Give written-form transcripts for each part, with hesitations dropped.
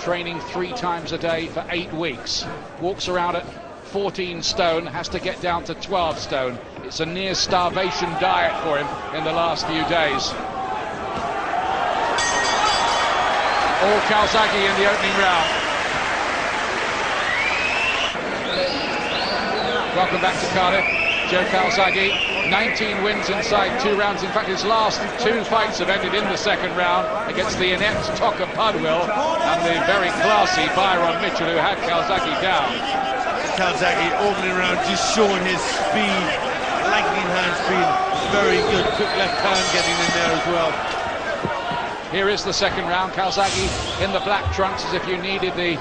training 3 times a day for 8 weeks, walks around at 14 stone, has to get down to 12 stone. It's a near starvation diet for him in the last few days. All Calzaghe in the opening round. Welcome back to Cardiff. Mger Calzaghe, 19 wins inside 2 rounds. In fact, his last 2 fights have ended in the second round against the inept Tocker Pudwill and the very classy Byron Mitchell, who had Calzaghe down. Calzaghe opening round just showing his speed, lightning hand speed, very good, quick left hand getting in there as well. Here is the second round. Calzaghe in the black trunks as if you needed the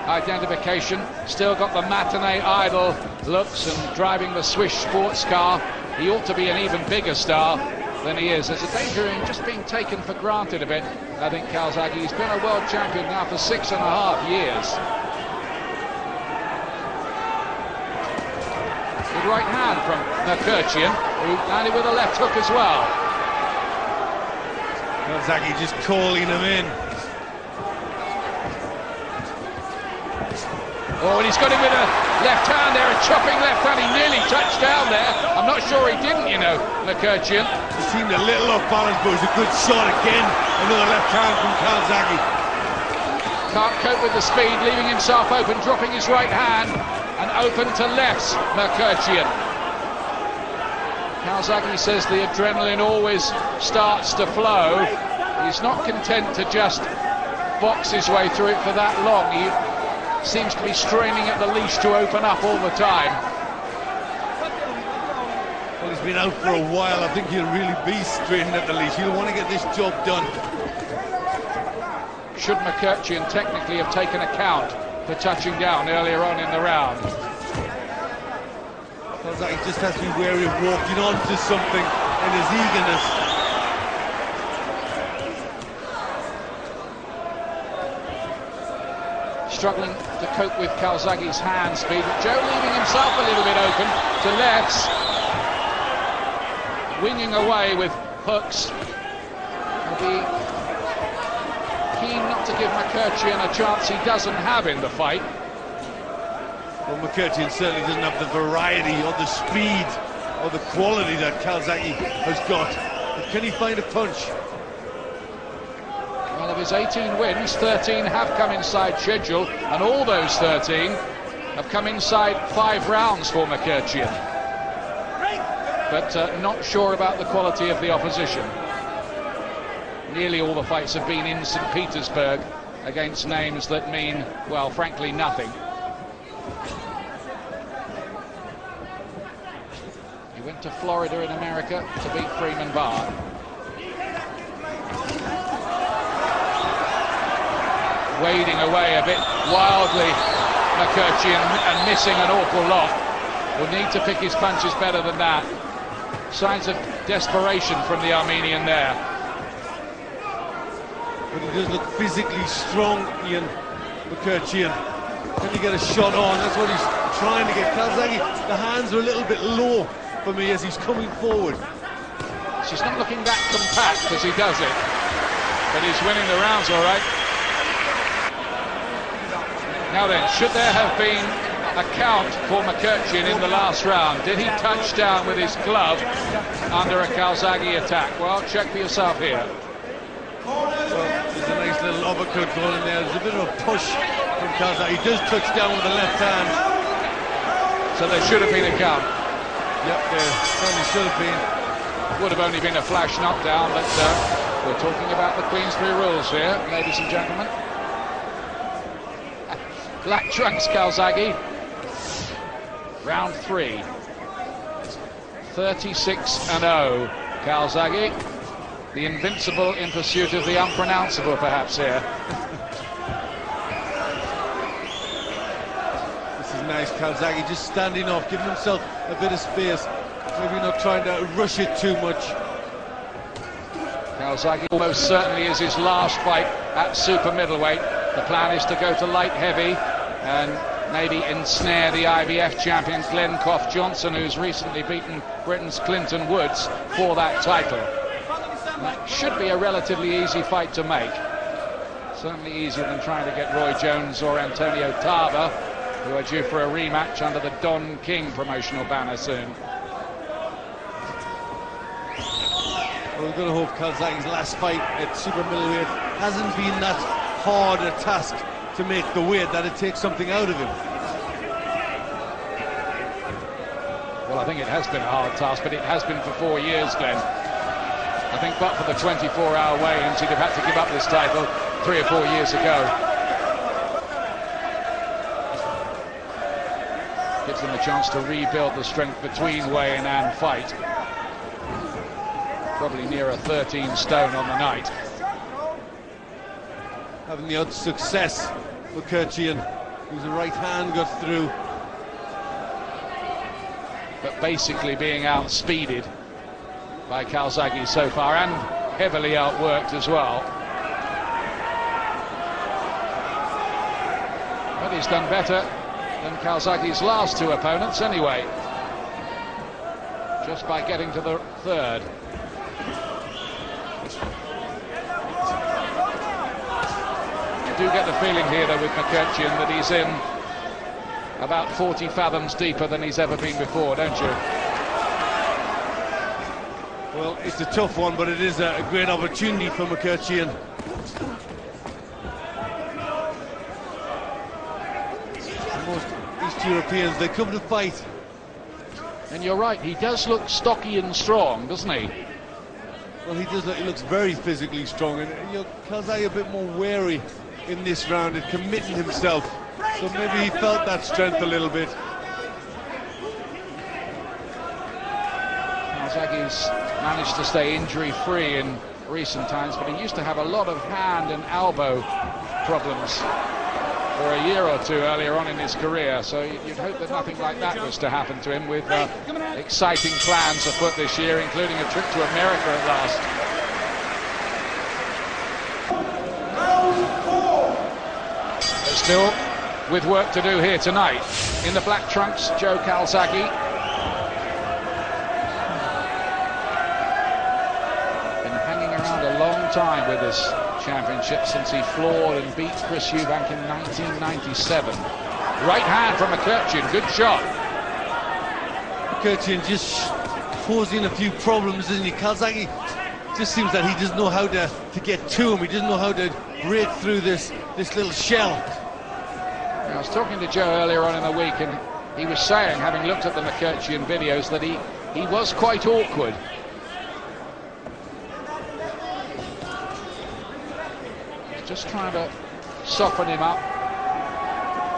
identification. Still got the matinee idol looks and driving the Swiss sports car. He ought to be an even bigger star than he is. There's a danger in just being taken for granted a bit, I think, Calzaghe. He's been a world champion now for 6.5 years. Good right hand from Mkrtchian, who landed with a left hook as well. Calzaghe just calling him in. Oh, and he's got him with a left hand there, a chopping left hand. He nearly touched down there. I'm not sure he didn't, you know, Mkrtchian. He seemed a little off balance, but it was a good shot again. Another left hand from Calzaghe. Can't cope with the speed, leaving himself open, dropping his right hand, and open to lefts, Mkrtchian. Calzaghe says the adrenaline always starts to flow. He's not content to just box his way through it for that long. He seems to be straining at the leash to open up all the time. Well, he's been out for a while. I think he'll really be straining at the leash. He'll want to get this job done. Should Mkrtchian technically have taken account for touching down earlier on in the round? Calzaghe just has to be wary of walking onto something in his eagerness. Struggling to cope with Calzaghe's hand speed. Joe leaving himself a little bit open to lefts. Winging away with hooks. He'll be keen not to give Mkrtchian a chance he doesn't have in the fight. Well, Mkrtchian certainly doesn't have the variety or the speed or the quality that Calzaghe has got. But can he find a punch? Well, of his 18 wins, 13 have come inside schedule, and all those 13 have come inside 5 rounds for Mkrtchian. But not sure about the quality of the opposition. Nearly all the fights have been in St. Petersburg against names that mean, well, frankly, nothing. He went to Florida in America to beat Freeman Barr. Wading away a bit wildly, Mkrtchian, and missing an awful lot. Will need to pick his punches better than that. Signs of desperation from the Armenian there. But he does look physically strong, Ian Mkrtchian. Can he get a shot on? That's what he's trying to get. Calzaghe, the hands are a little bit low for me as he's coming forward. It's just not looking that compact as he does it. But he's winning the rounds all right. Now then, should there have been a count for Mkrtchian in the last round? Did he touch down with his glove under a Calzaghe attack? Well, check for yourself here. Well, there's a nice little uppercut going in there. There's a bit of a push from Calzaghe. He does touch down with the left hand. So there should have been a count. Yep, there certainly should have been. Would have only been a flash knockdown, but we're talking about the Queensberry rules here, ladies and gentlemen. Black trunks, Calzaghe. Round 3. 36-0. Calzaghe, the invincible in pursuit of the unpronounceable, perhaps here. This is nice, Calzaghe just standing off, giving himself a bit of space. Maybe not trying to rush it too much. Calzaghe almost certainly is his last fight at super middleweight. The plan is to go to light heavy and maybe ensnare the IBF champion Glenn Koff Johnson, who's recently beaten Britain's Clinton Woods for that title. That should be a relatively easy fight to make. Certainly easier than trying to get Roy Jones or Antonio Tarver, who are due for a rematch under the Don King promotional banner soon. Well, we're going to hope Calzaghe's last fight at super middleweight hasn't been that hard a task to make the weight, that it takes something out of him. Well, I think it has been a hard task, but it has been for 4 years, Glenn. I think but for the 24-hour weigh-ins, he'd have had to give up this title 3 or 4 years ago. Gives him a chance to rebuild the strength between weigh-in and fight. Probably nearer 13 stone on the night. Having the odd success, Mkrtchian, whose right hand got through. But basically being outspeeded by Calzaghe so far, and heavily outworked as well. But he's done better than Calzaghe's last 2 opponents anyway, just by getting to the 3rd. You do get the feeling here though with Mkrtchian that he's in about 40 fathoms deeper than he's ever been before, don't you? Well, it's a tough one, but it is a great opportunity for Mkrtchian. Most East Europeans, they come to fight. And you're right, he does look stocky and strong, doesn't he? Well, he does. He looks very physically strong, and Calzaghe a bit more wary in this round and committing himself. So maybe he felt that strength a little bit. Calzaghe's managed to stay injury-free in recent times, but he used to have a lot of hand and elbow problems for a year or 2 earlier on in his career, so you'd hope that nothing like that was to happen to him, with exciting plans afoot this year, including a trip to America at last. But still, with work to do here tonight. In the black trunks, Joe Calzaghe. Been hanging around a long time with this championship since he floored and beat Chris Eubank in 1997. Right hand from Mkrtchian, good shot. Mkrtchian just posing a few problems, isn't he? Calzaghe just seems that he doesn't know how to get to him. He doesn't know how to break through this little shell. I was talking to Joe earlier on in the week, and he was saying, having looked at the Mkrtchian videos, that he was quite awkward. He's just trying to soften him up,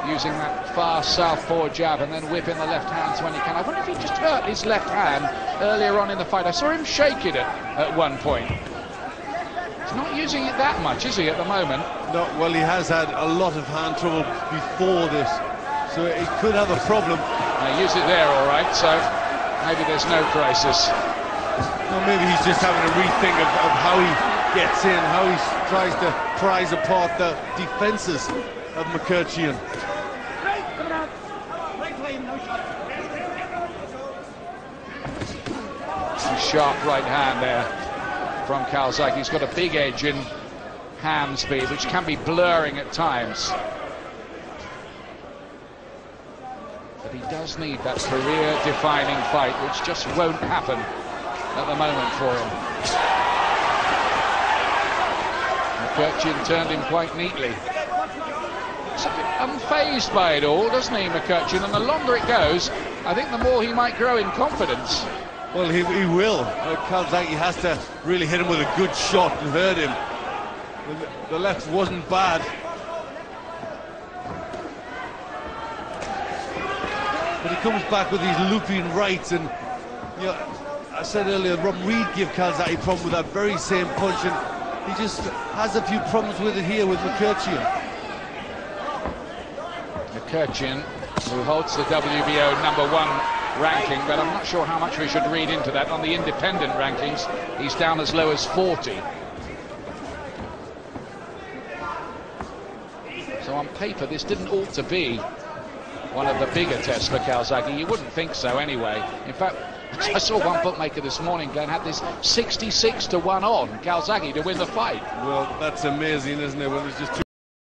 using that fast southpaw jab and then whip in the left hands when he can. I wonder if he just hurt his left hand earlier on in the fight. I saw him shake it at one point. He's not using it that much, is he, at the moment? No, well, he has had a lot of hand trouble before this, so he could have a problem. Use it there, all right, so maybe there's no crisis. No, maybe he's just having a rethink of how he gets in, how he tries to prise apart the defences of Mkrtchian. Sharp right hand there from Calzaghe. He's got a big edge in hand speed, which can be blurring at times. But he does need that career-defining fight, which just won't happen at the moment for him. Mkrtchian turned him quite neatly. He's a bit unfazed by it all, doesn't he, Mkrtchian? And the longer it goes, I think the more he might grow in confidence. Well, he will. Calzaghe has to really hit him with a good shot and hurt him. The left wasn't bad. But he comes back with these looping rights, and you know, I said earlier, Rob Reed gave Calzaghe a problem with that very same punch, and he just has a few problems with it here with Mkrtchian. Mkrtchian, who holds the WBO #1 ranking, but I'm not sure how much we should read into that. On the independent rankings, he's down as low as 40. So on paper, this didn't ought to be one of the bigger tests for Calzaghe. You wouldn't think so anyway. In fact, I saw one bookmaker this morning, Glenn, had this 66 to 1 on Calzaghe to win the fight. Well, that's amazing, isn't it? When there's just